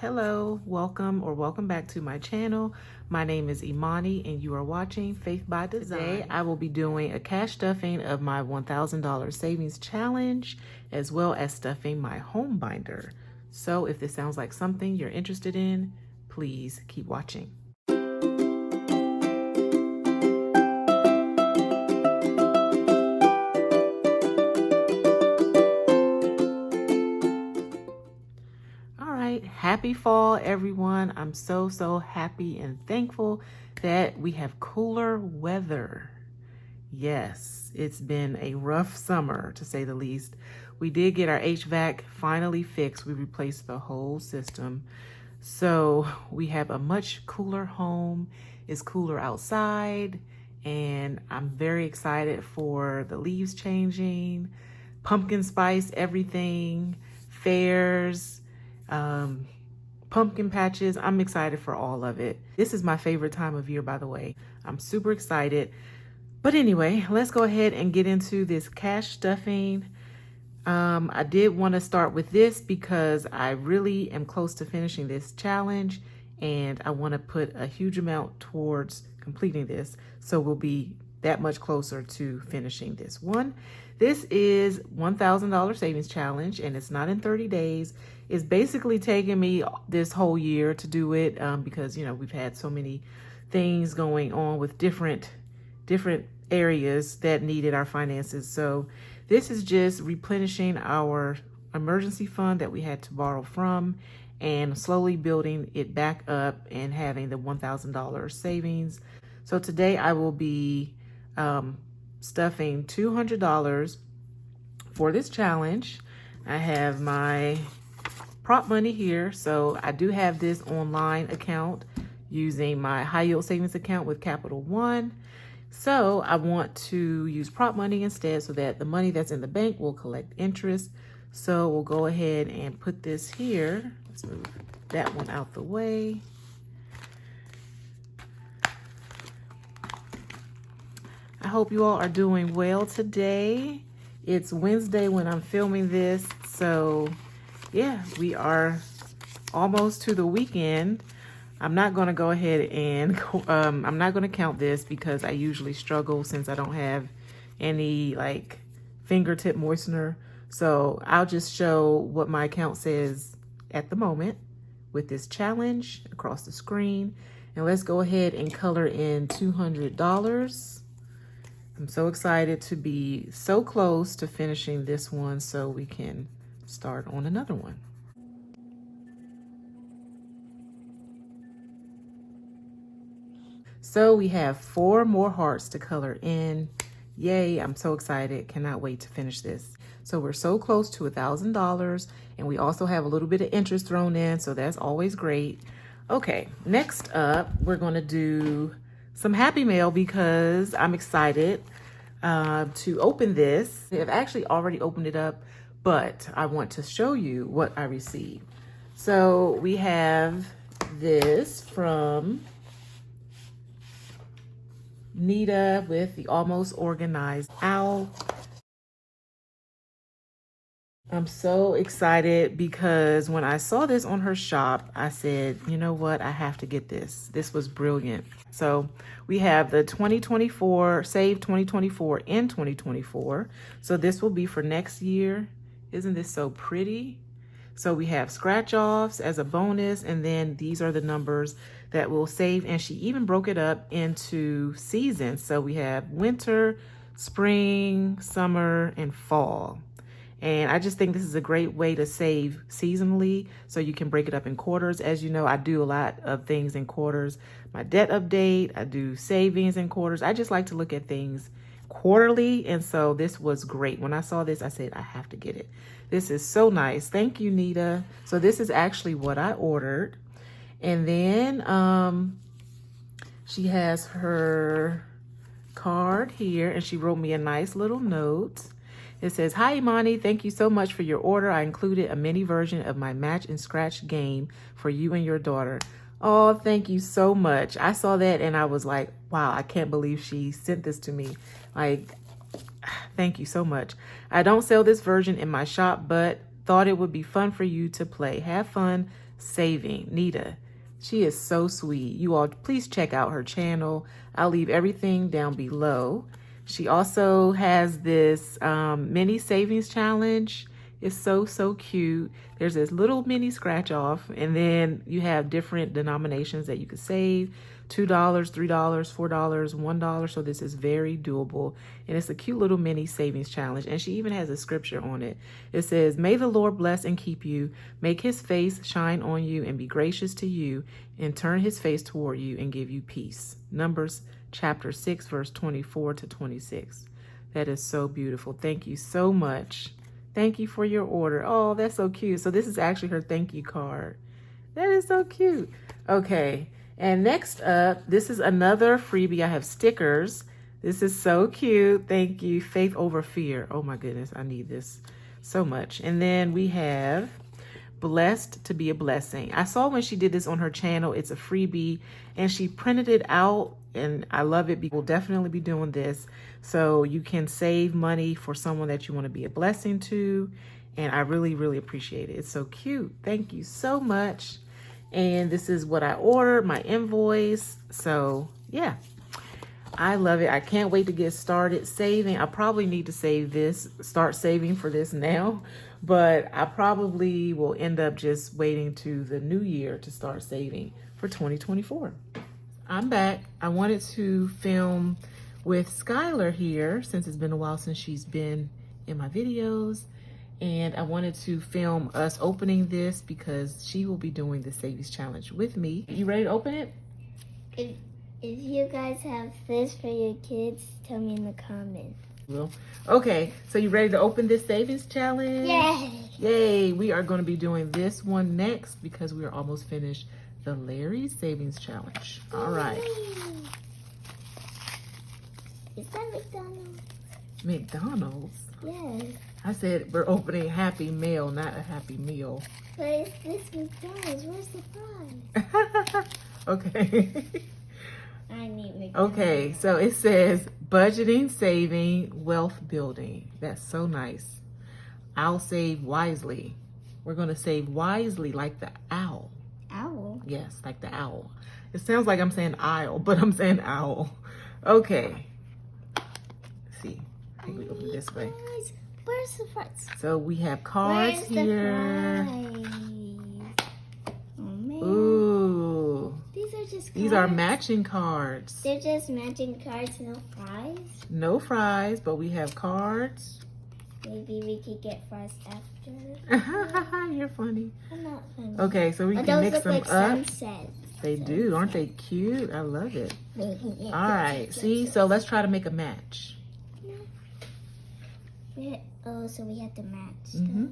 Hello, welcome back to my channel. My name is Imani and you are watching Faith by Design. Today I will be doing a cash stuffing of my $1,000 savings challenge as well as stuffing my home binder. So if this sounds like something you're interested in, please keep watching. Happy fall, everyone. I'm so happy and thankful that we have cooler weather. Yes, it's been a rough summer to say the least. We did get our HVAC finally fixed. We replaced the whole system. So we have a much cooler home. It's cooler outside and I'm very excited for the leaves changing, pumpkin spice, everything, fairs, pumpkin patches. I'm excited for all of it. This is my favorite time of year, by the way. I'm super excited. But anyway, let's go ahead and get into this cash stuffing. I did want to start with this because I really am close to finishing this challenge and I want to put a huge amount towards completing this. So we'll be that much closer to finishing this one. This is $1,000 savings challenge and it's not in 30 days. It's basically taken me this whole year to do it because, you know, we've had so many things going on with different areas that needed our finances. So this is just replenishing our emergency fund that we had to borrow from and slowly building it back up and having the $1,000 savings. So today I will be stuffing $200 for this challenge. I have my prop money here. So I do have this online account using my high yield savings account with Capital One. So I want to use prop money instead so that the money that's in the bank will collect interest. So we'll go ahead and put this here. Let's move that one out the way. I hope you all are doing well today. It's Wednesday when I'm filming this. So yeah, we are almost to the weekend. I'm not going to go ahead and I'm not going to count this because I usually struggle since I don't have any like fingertip moistener. So I'll just show what my account says at the moment with this challenge across the screen. And let's go ahead and color in $200. I'm so excited to be so close to finishing this one so we can start on another one. So we have 4 more hearts to color in. Yay, I'm so excited. Cannot wait to finish this. So we're so close to $1,000 and we also have a little bit of interest thrown in, so that's always great. Okay, next up, we're gonna do some Happy Mail because I'm excited to open this. I've actually already opened it up, but I want to show you what I received. So we have this from Nita with the Almost Organized Owl. I'm so excited because when I saw this on her shop, I said, you know what, I have to get this. This was brilliant. So we have the 2024, Save 2024 in 2024. So this will be for next year. Isn't this so pretty? So we have scratch offs as a bonus, and then these are the numbers that will save. And she even broke it up into seasons. So we have winter, spring, summer, and fall. And I just think this is a great way to save seasonally, so you can break it up in quarters. As you know, I do a lot of things in quarters. My debt update, I do savings in quarters. I just like to look at things quarterly, and so this was great. When I saw this, I said, I have to get it. This is so nice. Thank you, Nita. So this is actually what I ordered. And then she has her card here, and she wrote me a nice little note. It says, hi, Imani, thank you so much for your order. I included a mini version of my match and scratch game for you and your daughter. Oh, thank you so much. I saw that and I was like, wow, I can't believe she sent this to me. Like, thank you so much. I don't sell this version in my shop, but thought it would be fun for you to play. Have fun saving. Nita, she is so sweet. You all please check out her channel. I'll leave everything down below. She also has this mini savings challenge. It's so cute. There's this little mini scratch off, and then you have different denominations that you could save. $2, $3, $4, $1. So this is very doable. And it's a cute little mini savings challenge. And she even has a scripture on it. It says, "May the Lord bless and keep you, make his face shine on you and be gracious to you, and turn his face toward you and give you peace." Numbers chapter 6, verse 24 to 26. That is so beautiful. Thank you so much. Thank you for your order. Oh, that's so cute. So this is actually her thank you card. That is so cute. Okay. And next up, this is another freebie. I have stickers. This is so cute. Thank you. Faith over fear. Oh my goodness. I need this so much. And then we have blessed to be a blessing. I saw when she did this on her channel, it's a freebie, and she printed it out, and I love it. We'll definitely be doing this. So you can save money for someone that you want to be a blessing to. And I really appreciate it. It's so cute. Thank you so much. And this is what I ordered, my invoice. So yeah, I love it. I can't wait to get started saving. I probably need to save this, start saving for this now, but I probably will end up just waiting to the new year to start saving for 2024. I'm back. I wanted to film with Skylar here since it's been a while since she's been in my videos. And I wanted to film us opening this because she will be doing the Savings Challenge with me. You ready to open it? If you guys have this for your kids, tell me in the comments. Well, okay, so you ready to open this Savings Challenge? Yay! Yay! We are going to be doing this one next because we are almost finished the Larry Savings Challenge. All right. Is that McDonald's? McDonald's? Yes. I said we're opening Happy Mail, not a Happy Meal. But is this McDonald's? Where's the fries? Okay. I need McDonald's. Okay, so it says budgeting, saving, wealth building. That's so nice. I'll save wisely. We're going to save wisely like the owl. Owl? Yes, like the owl. It sounds like I'm saying aisle, but I'm saying owl. Okay. Let's see. I think we open it this way. Fries. Where's the fries? So we have cards Where's here. The fries? Oh man. Ooh. These are just cards. These are matching cards. They're just matching cards, no fries? No fries, but we have cards. Maybe we could get fries after. You're funny. I'm not funny. Okay, so we But can those mix look them like up. sunsets. They do, aren't they cute? I love it. Yeah, All right, see, so let's try to make a match. Oh, so we have to match.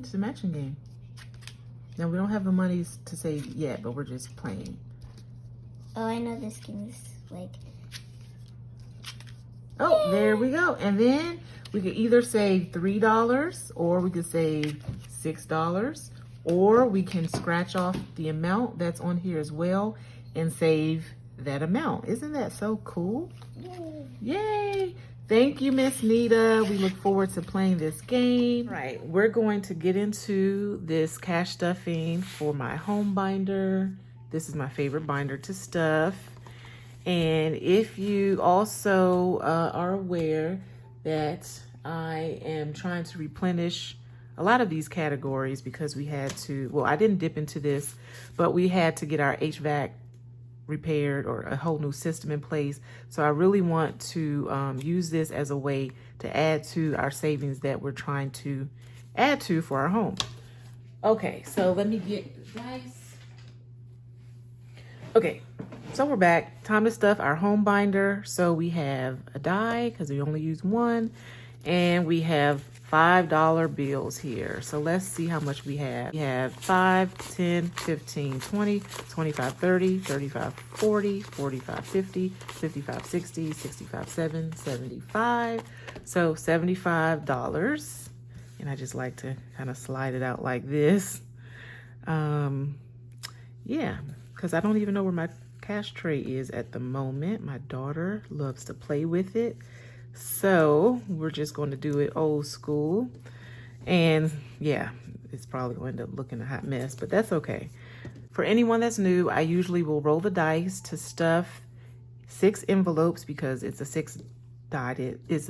It's a matching game. Now, we don't have the money to save yet, but we're just playing. Oh, I know this game is like... Oh, there we go. And then we could either save $3 or we could save $6, or we can scratch off the amount that's on here as well and save that amount. Isn't that so cool? Yay. Yay! Thank you, Miss Nita. We look forward to playing this game. All right, we're going to get into this cash stuffing for my home binder. This is my favorite binder to stuff. And if you also are aware that I am trying to replenish a lot of these categories because we had to, well, I didn't dip into this, but we had to get our HVAC repaired or a whole new system in place. So I really want to use this as a way to add to our savings that we're trying to add to for our home. Okay, so let me get guys. Okay, so we're back. Time to stuff our home binder. So we have a die because we only use one, and we have $5 bills here. So let's see how much we have. We have 5, 10, 15, 20, 25, 30, 35, 40, 45, 50, 55, 60, 65, 7, 75. So $75. And I just like to kind of slide it out like this. Yeah, because I don't even know where my cash tray is at the moment. My daughter loves to play with it. So we're just going to do it old school. And yeah, it's probably going to end up looking a hot mess, but that's okay. For anyone that's new, I usually will roll the dice to stuff 6 envelopes because it's a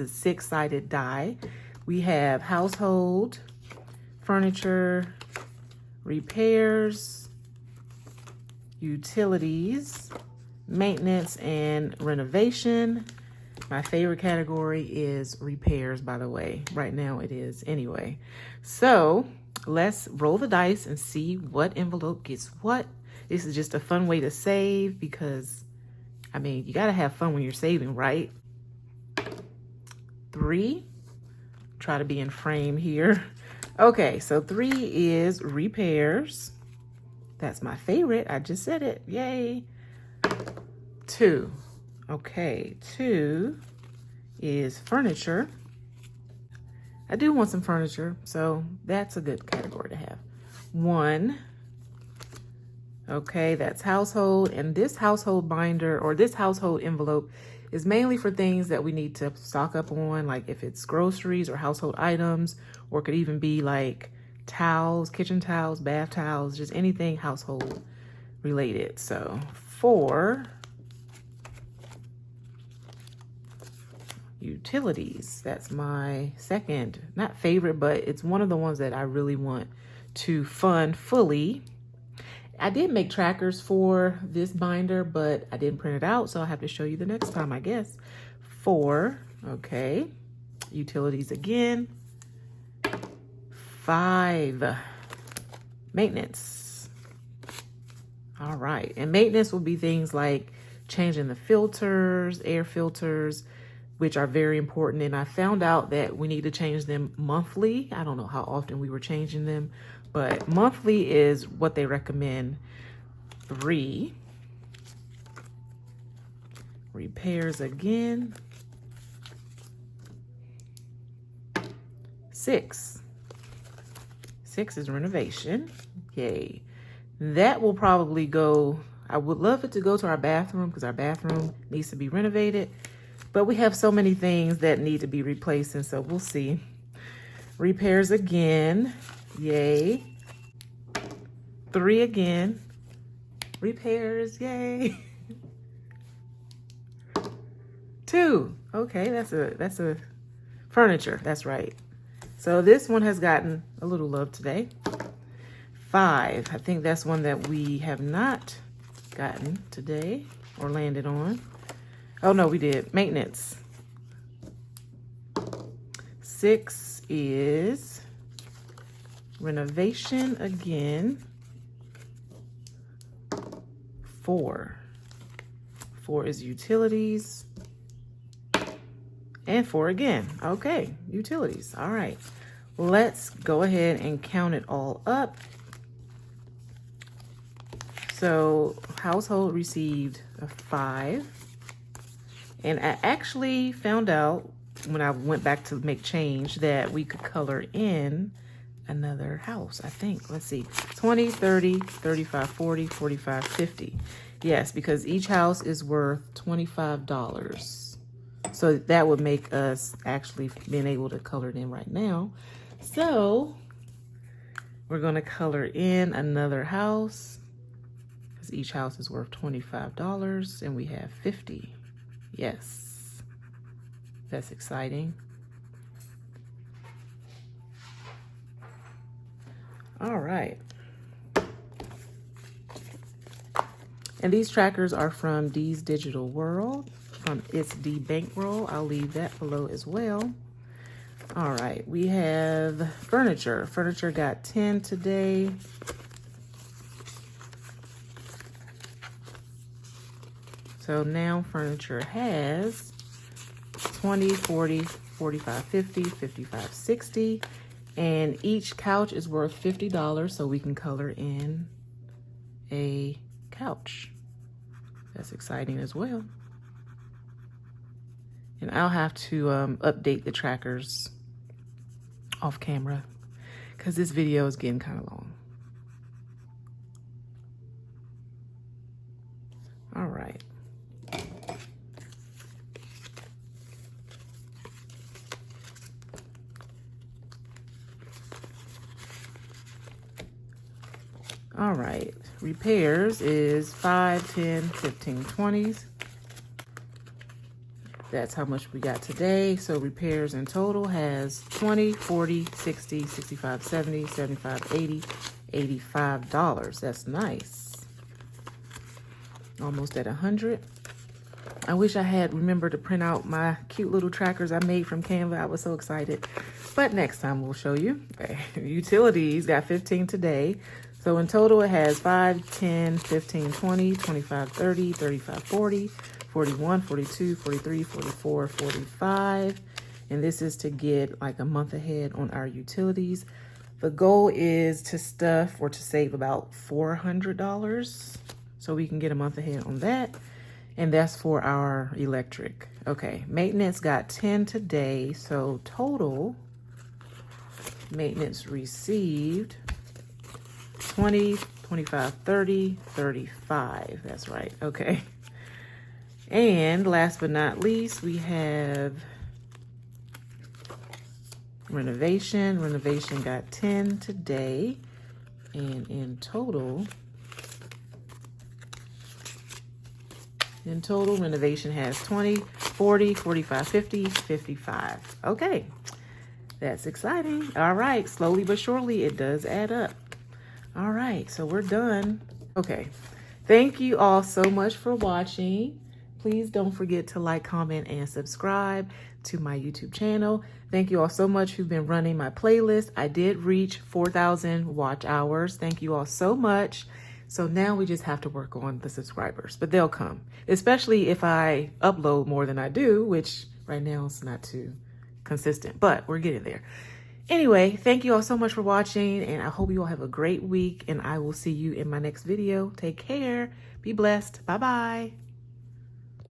six-sided die. We have household, furniture, repairs, utilities, maintenance, and renovation. My favorite category is repairs, by the way. Right now it is anyway. So let's roll the dice and see what envelope gets what. This is just a fun way to save because, I mean, you gotta have fun when you're saving, right? 3. Try to be in frame here. Okay, so 3 is repairs. That's my favorite. I just said it. Yay. 2. Okay, 2 is furniture. I do want some furniture, so that's a good category to have. 1. Okay, that's household. And this household binder or this household envelope is mainly for things that we need to stock up on, like if it's groceries or household items, or it could even be like towels, kitchen towels, bath towels, just anything household related. So 4, utilities. That's my second, not favorite, but it's one of the ones that I really want to fund fully. I did make trackers for this binder, but I didn't print it out, so I'll have to show you the next time, I guess. 4, okay. Utilities again. 5, maintenance. All right, and maintenance will be things like changing the filters, air filters, which are very important. And I found out that we need to change them monthly. I don't know how often we were changing them, but monthly is what they recommend. 3, repairs again. 6 is renovation. Yay. That will probably go, I would love it to go to our bathroom because our bathroom needs to be renovated, but we have so many things that need to be replaced, and so we'll see. Repairs again. Yay. 3 again. Repairs, yay. 2. Okay, that's a furniture. That's right. So this one has gotten a little love today. 5. I think that's one that we have not gotten today or landed on. Oh no, we did. Maintenance. 6 is renovation again. 4 is utilities. And 4 again. Okay, utilities. All right. Let's go ahead and count it all up. So household received a 5. And I actually found out when I went back to make change that we could color in another house, I think. Let's see. 20, 30, 35, 40, 45, 50. Yes, because each house is worth $25. So that would make us actually being able to color it in right now. So we're going to color in another house because each house is worth $25 and we have 50. Yes, that's exciting. All right. And these trackers are from Dee's Digital World, from It's D Bankroll. I'll leave that below as well. All right, we have furniture. Furniture got 10 today. So now furniture has 20, 40, 45, 50, 55, 60. And each couch is worth $50, so we can color in a couch. That's exciting as well. And I'll have to update the trackers off camera because this video is getting kind of long. All right. All right, repairs is 5, 10, 15, 20s. That's how much we got today. So repairs in total has 20, 40, 60, 65, 70, 75, 80, $85. That's nice. Almost at 100. I wish I had remembered to print out my cute little trackers I made from Canva. I was so excited. But next time we'll show you. Utilities got 15 today. So in total it has 5, 10, 15, 20, 25, 30, 35, 40, 41, 42, 43, 44, 45. And this is to get like a month ahead on our utilities. The goal is to stuff or to save about $400 so we can get a month ahead on that. And that's for our electric. Okay, maintenance got 10 today. So total maintenance received 20, 25, 30, 35. That's right. Okay. And last but not least, we have renovation. Renovation got 10 today. And in total, renovation has 20, 40, 45, 50, 55. Okay, that's exciting. All right, slowly but surely, it does add up. All right, so we're done. Okay, thank you all so much for watching. Please don't forget to like, comment, and subscribe to my YouTube channel. Thank you all so much who've been running my playlist. I did reach 4,000 watch hours. Thank you all so much. So now we just have to work on the subscribers, but they'll come, especially if I upload more than I do, which right now is not too consistent, but we're getting there. Anyway, thank you all so much for watching, and I hope you all have a great week, and I will see you in my next video. Take care. Be blessed. Bye-bye.